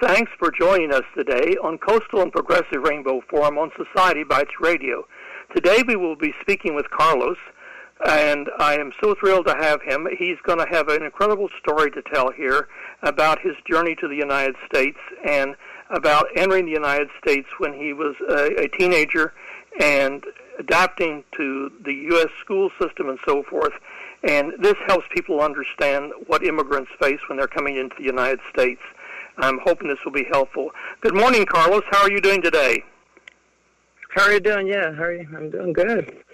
Thanks for joining us today on Coastal and Progressive Rainbow Forum on Society Bites Radio. Today we will be speaking with Carlos, and I am so thrilled to have him. He's going to have an incredible story to tell here about his journey to the United States and about entering the United States when he was a teenager and adapting to the U.S. school system and so forth. And this helps people understand what immigrants face when they're coming into the United States. I'm hoping this will be helpful. Good morning, Carlos. How are you doing today? How are you doing? Yeah, how are you? I'm doing good.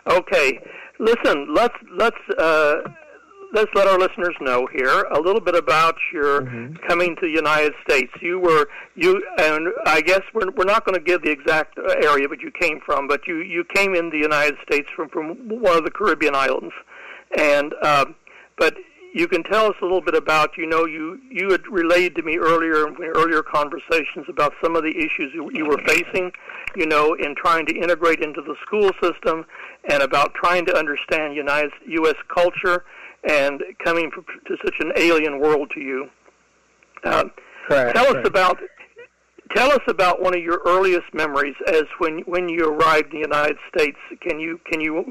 Okay. Listen, let's let our listeners know here a little bit about your coming to the United States. And I guess we're not going to give the exact area that you came from, but you came in the United States from one of the Caribbean islands, and but you can tell us a little bit about, you had relayed to me earlier in earlier conversations about some of the issues you were facing, in trying to integrate into the school system and about trying to understand U.S. culture and coming to such an alien world to you. Correct. Tell us about one of your earliest memories as when you arrived in the United States. Can you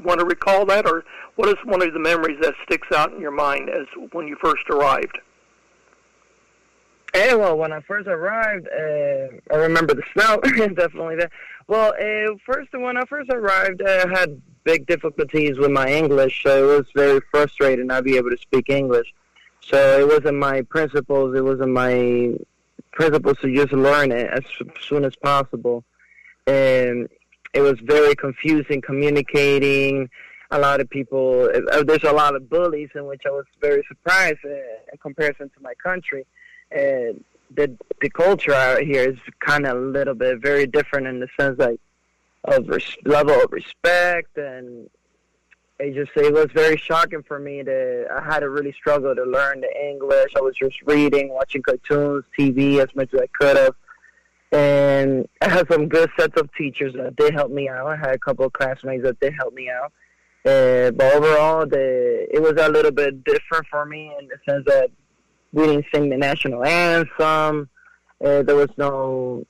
want to recall that, or what is one of the memories that sticks out in your mind as when you first arrived? Well, when I first arrived, I remember the snow, definitely that. Well, when I first arrived, I had big difficulties with my English, so it was very frustrating not be able to speak English. So it wasn't my principles, to just learn it as soon as possible. And it was very confusing communicating. A lot of people, there's a lot of bullies, in which I was very surprised in comparison to my country. And the culture out here is kind of a little bit very different in the sense of level of respect, and it was very shocking for me I had to really struggle to learn the English. I was just reading, watching cartoons, TV as much as I could have. And I had some good sets of teachers that did help me out. I had a couple of classmates that did help me out. But overall, it was a little bit different for me in the sense that we didn't sing the national anthem. There was no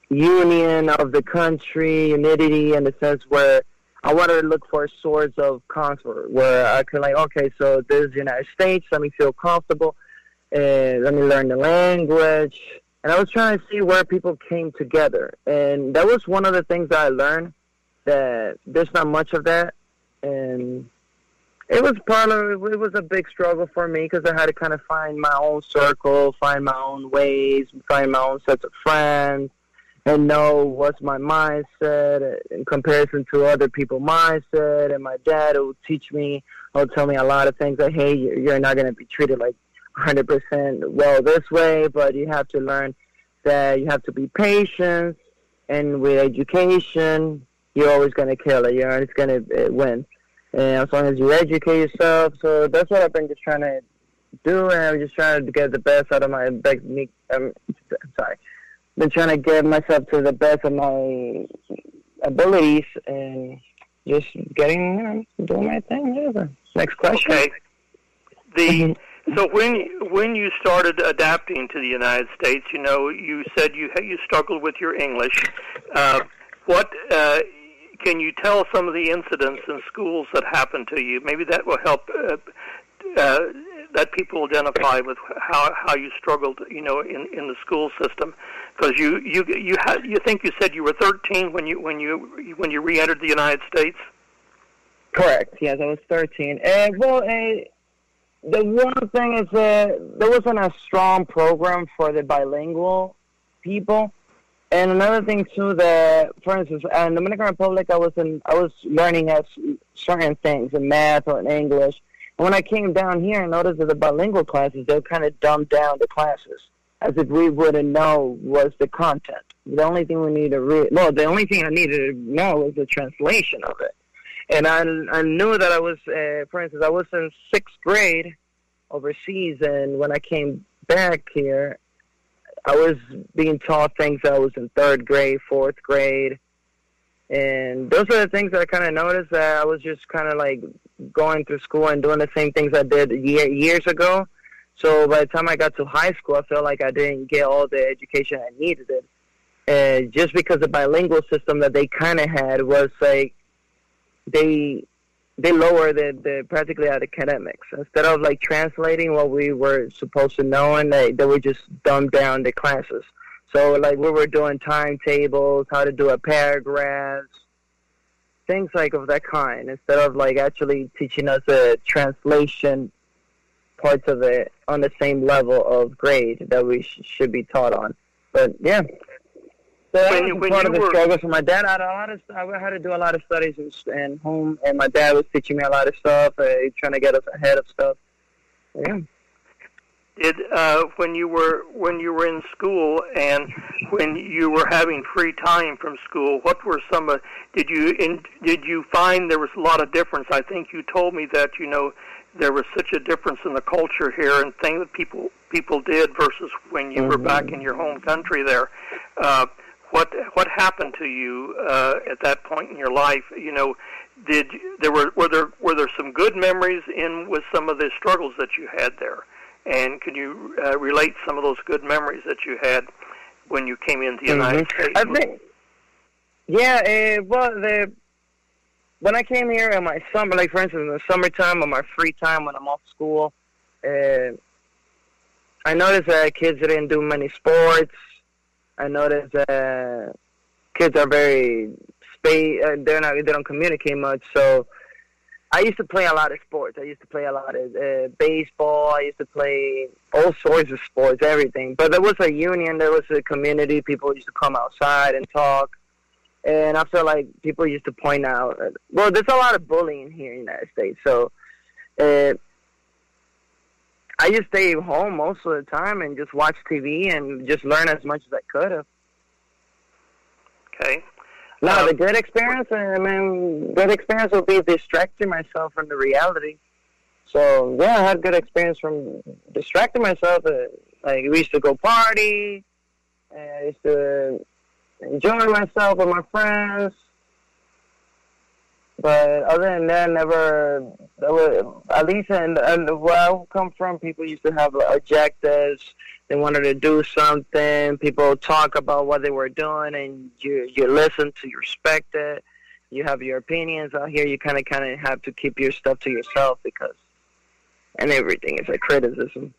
union of the country, unity in the sense where I wanted to look for a source of comfort where I could okay, so this is the United States, let me feel comfortable, let me learn the language. And I was trying to see where people came together. And that was one of the things that I learned, that there's not much of that. And it was a big struggle for me because I had to kind of find my own circle, find my own ways, find my own sets of friends, and know what's my mindset in comparison to other people's mindset. And my dad will tell me a lot of things like, hey, you're not going to be treated like 100% well this way, but you have to learn that you have to be patient, and with education, you're always going to kill it. You're always going to win. And as long as you educate yourself, so that's what I've been just trying to do, and I'm just trying to get the best out of my been trying to get myself to the best of my abilities and just doing my thing. Yeah. Next question. Okay. So when you started adapting to the United States, you said you struggled with your English. Can you tell some of the incidents in schools that happened to you? Maybe that will help that people identify with how you struggled, in the school system. Because you think you said you were 13 when you re-entered the United States? Correct. Yes, I was 13. The one thing is that there wasn't a strong program for the bilingual people. And another thing too, that, for instance, in the Dominican Republic, I was learning certain things in math or in English, And when I came down here and noticed that the bilingual classes, they kind of dumbed down the classes as if we wouldn't know was the content. The only thing we need to the only thing I needed to know was the translation of it. And I knew that I was, for instance, I was in 6th grade overseas, and when I came back here, I was being taught things that I was in 3rd grade, 4th grade. And those are the things that I kind of noticed, that I was just kind of like going through school and doing the same things I did years ago. So by the time I got to high school, I felt like I didn't get all the education I needed it. Just because the bilingual system that they kind of had was like, they lowered the practically at academics. Instead of like translating what we were supposed to know, and they would just dumb down the classes. So like we were doing timetables, how to do a paragraph, things like of that kind, instead of like actually teaching us the translation parts of it on the same level of grade that we should be taught on. But yeah. So that was part of the struggle for my dad. I had to do a lot of studies in home, and my dad was teaching me a lot of stuff, trying to get us ahead of stuff. Yeah. Did when you were in school and when you were having free time from school, what were some? Did you find there was a lot of difference? I think you told me that there was such a difference in the culture here and things that people did versus when you were back in your home country there. What happened to you at that point in your life? Were there some good memories with some of the struggles that you had there? And can you relate some of those good memories that you had when you came into the United States? I think, when I came here in my summer, like for instance in the summertime or my free time when I'm off school, I noticed that kids didn't do many sports. I noticed that kids are very they don't communicate much. So I used to play a lot of sports. I used to play a lot of baseball. I used to play all sorts of sports, everything. But there was a union. There was a community. People used to come outside and talk. And I feel like people used to point out, there's a lot of bullying here in the United States. So I just stayed home most of the time and just watch TV and just learn as much as I could have. Okay. Now, the good experience, good experience would be distracting myself from the reality. So, yeah, I had good experience from distracting myself. Like, we used to go party. I used to enjoy myself with my friends. But other than that, at least where I come from, people used to have objectives. They wanted to do something. People talk about what they were doing, and you listen to, you respect it. You have your opinions. Out here, you kind of have to keep your stuff to yourself and everything is a criticism.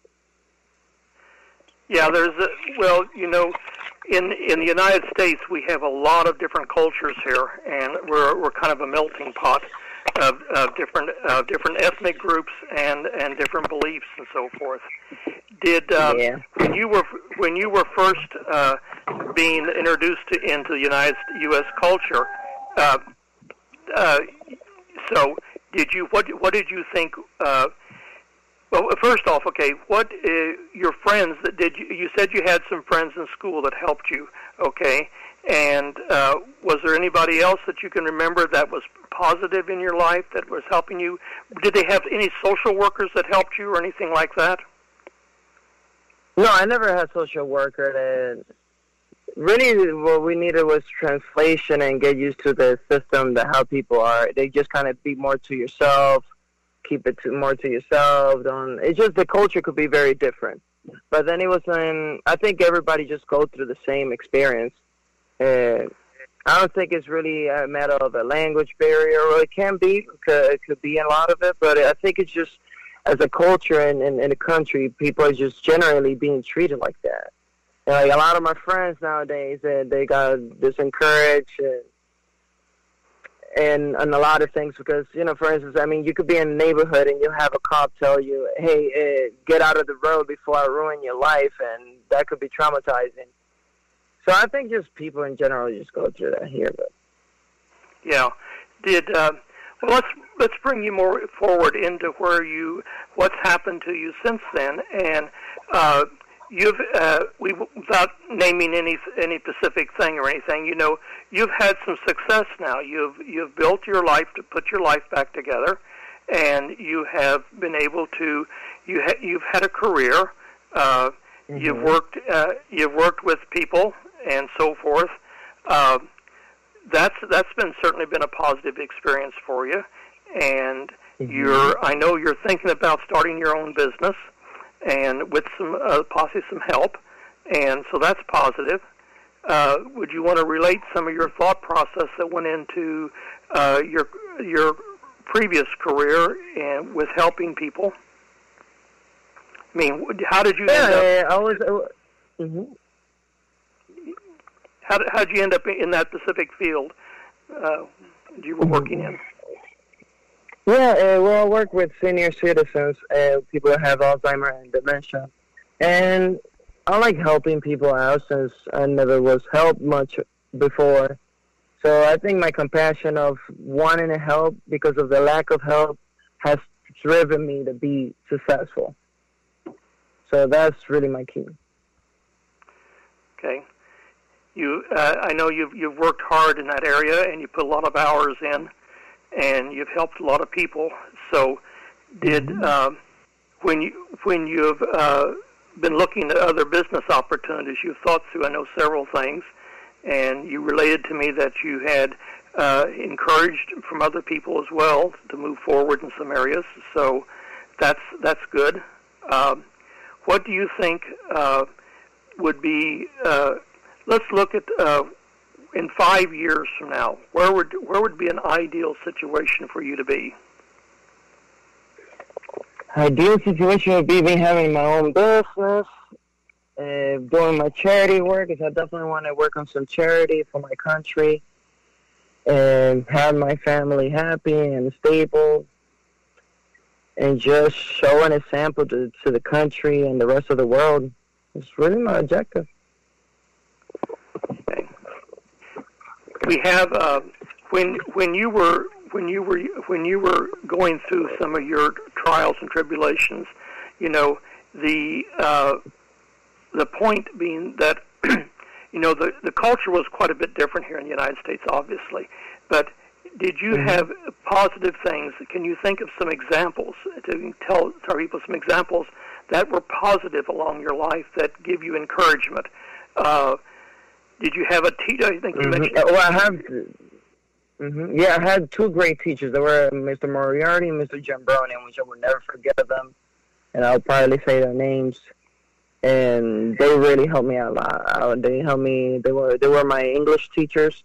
Yeah, in the United States, we have a lot of different cultures here, and we're kind of a melting pot of different ethnic groups and different beliefs and so forth. When you were first being introduced into the U.S. culture, so what did you think? Well, first off, okay, what your friends that you said you had some friends in school that helped you, okay? And was there anybody else that you can remember that was positive in your life that was helping you? Did they have any social workers that helped you or anything like that? No, I never had social worker. Really, what we needed was translation and get used to the system, how people are. They just kind of be more to yourself. Keep it more to yourself. It's just the culture could be very different. But then I think everybody just go through the same experience. I don't think it's really a matter of a language barrier. Or it can be. It could be a lot of it. But I think it's just as a culture in a country, people are just generally being treated like that. And like a lot of my friends nowadays, they got disencouraged and a lot of things because, for instance, you could be in a neighborhood and you'll have a cop tell you, hey, get out of the road before I ruin your life, and that could be traumatizing. So I think just people in general just go through that here. But yeah. Let's let's bring you more forward into what's happened to you since then, and without naming any specific thing or anything, you've had some success now. You've built your life to put your life back together, and you have been able to. You've had a career. You've worked with people and so forth. That's certainly been a positive experience for you, and I know you're thinking about starting your own business, and with possibly some help, and so that's positive. Would you want to relate some of your thought process that went into your previous career and with helping people? I mean, how did you end up? How did you end up in that specific field you were working in? Yeah, I work with senior citizens, people that have Alzheimer's and dementia. And I like helping people out since I never was helped much before. So I think my compassion of wanting to help because of the lack of help has driven me to be successful. So that's really my key. Okay. I know you've worked hard in that area, and you put a lot of hours in, and you've helped a lot of people. So, when you've been looking at other business opportunities, you've thought through, I know, several things, and you related to me that you had encouraged from other people as well to move forward in some areas. So, that's good. What do you think would be? Let's look at in 5 years from now. Where would be an ideal situation for you to be? Ideal situation would be me having my own business, doing my charity work, because I definitely want to work on some charity for my country, and have my family happy and stable, and just show an example to the country and the rest of the world. It's really my objective. Okay. We have when you were going through some of your trials and tribulations, the point being that the culture was quite a bit different here in the United States, obviously, but did you have positive things? Can you think of some examples to tell people some examples that were positive along your life that give you encouragement? Did you have a teacher? I think you mentioned. Well, I have. Yeah, I had two great teachers. They were Mr. Moriarty and Mr. Jambroni, which I will never forget them, and I'll probably say their names. And they really helped me out a lot. They helped me. They were my English teachers,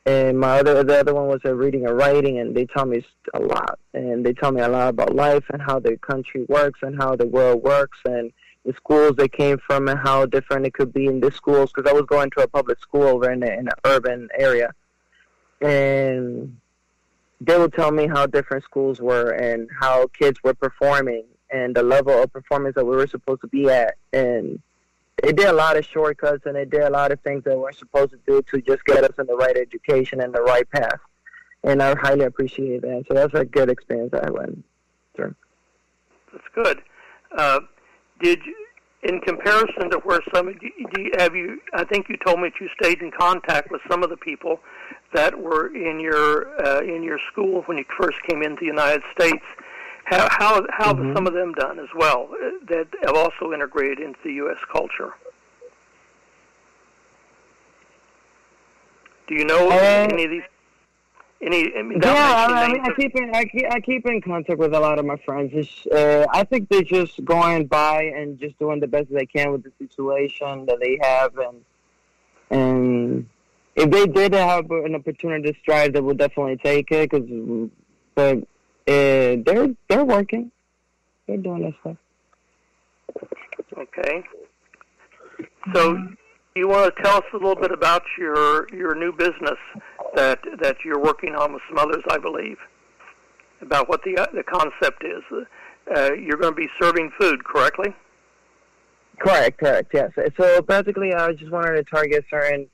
and the other one was a reading and writing, and they taught me a lot. And they taught me a lot about life and how the country works and how the world works and the schools they came from and how different it could be in the schools, because I was going to a public school over in an urban area. And they would tell me how different schools were and how kids were performing and the level of performance that we were supposed to be at. And they did a lot of shortcuts, and they did a lot of things that we weren't supposed to do to just get us in the right education and the right path. And I highly appreciate that. So that's a good experience that I went through. That's good. Did you, in comparison to where some I think you told me that you stayed in contact with some of the people that were in your school when you first came into the United States. How have some of them done as well that have also integrated into the U.S. culture? Do you know any of these? I keep in contact with a lot of my friends. I think they're just going by and just doing the best they can with the situation that they have, and if they did have an opportunity to strive, they would definitely take it. But they're working, they're doing their stuff. Okay. So, you want to tell us a little bit about your new business that you're working on with some others, I believe, about what the concept is. You're going to be serving food, correctly? Correct, yes. So basically, I just wanted to target certain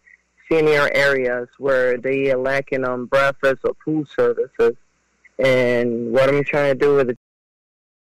senior areas where they are lacking on breakfast or food services. and what I'm trying to do with the